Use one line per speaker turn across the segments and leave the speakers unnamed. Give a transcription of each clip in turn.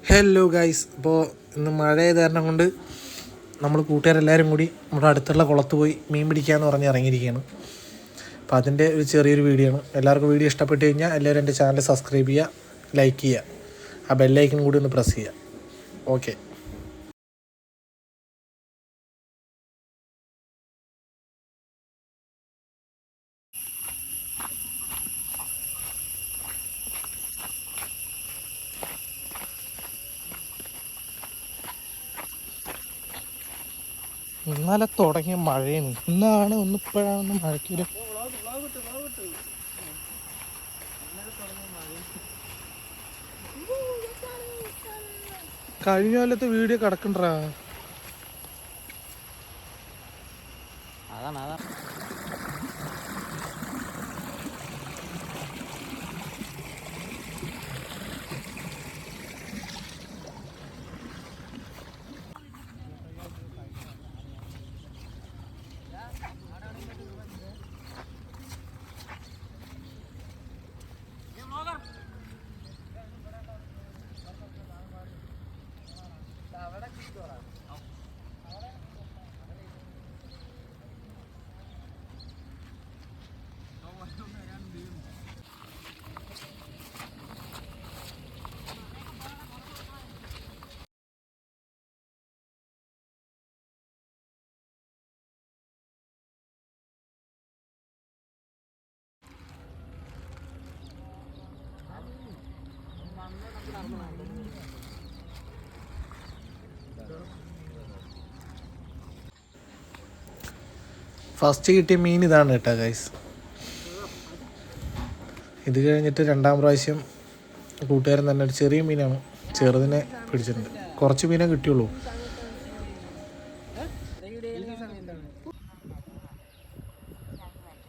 Hello guys, അപ്പോൾ ഇന്ന് മഴയായത് കാരണം കൊണ്ട് നമ്മൾ കൂട്ടുകാരെല്ലാവരും കൂടി നമ്മുടെ അടുത്തുള്ള കുളത്ത് പോയി മീൻ പിടിക്കാമെന്ന് പറഞ്ഞ് ഇറങ്ങിയിരിക്കുകയാണ്. അപ്പോൾ അതിൻ്റെ ഒരു ചെറിയൊരു വീഡിയോ ആണ്. എല്ലാവർക്കും വീഡിയോ ഇഷ്ടപ്പെട്ട് കഴിഞ്ഞാൽ എല്ലാവരും എൻ്റെ ചാനൽ സബ്സ്ക്രൈബ് ചെയ്യുക, ലൈക്ക് ചെയ്യുക, ആ ബെല്ലൈക്കൺ കൂടി ഒന്ന് പ്രസ് ചെയ്യുക. ഓക്കെ. ഇന്നലെ തുടങ്ങിയ മഴയാണ്, ഇന്നാണ് ഇപ്പോഴാണ് മഴയ്ക്കൊരു കഴിഞ്ഞ കൊല്ലത്തെ വീഡിയോ കിടക്കണ്ടാ. ഫസ്റ്റ് കിട്ടിയ മീൻ ഇതാണ് കേട്ടോ ഗൈസ്. ഇത് കഴിഞ്ഞിട്ട് രണ്ടാം പ്രാവശ്യം കൂട്ടുകാരൻ തന്നെ ഒരു ചെറിയ മീനാണ്, ചെറുതിനെ പിടിച്ചിട്ടുണ്ട്. കുറച്ച് മീനേ കിട്ടിയുള്ളൂ.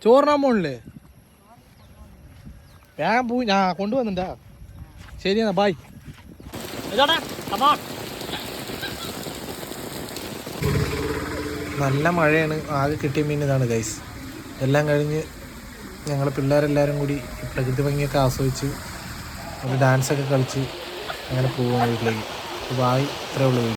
ചോറിനാൻ പോണില്ലേ? വേഗം പോയി, ഞാൻ കൊണ്ടുവന്നിട്ടാ. ശരി എന്നാ, ബായ്. നല്ല മഴയാണ്. ആകെ കിട്ടിയ മീൻ ഇതാണ് ഗൈസ്. എല്ലാം കഴിഞ്ഞ് ഞങ്ങൾ പിള്ളേരെല്ലാവരും കൂടി പ്രകൃതി ഭംഗിയൊക്കെ ആസ്വദിച്ച് ഒരു ഡാൻസൊക്കെ കളിച്ച് അങ്ങനെ പോകുന്ന വീട്ടിലേക്ക്. ബായ്. ഇത്രയേ ഉള്ളൂ.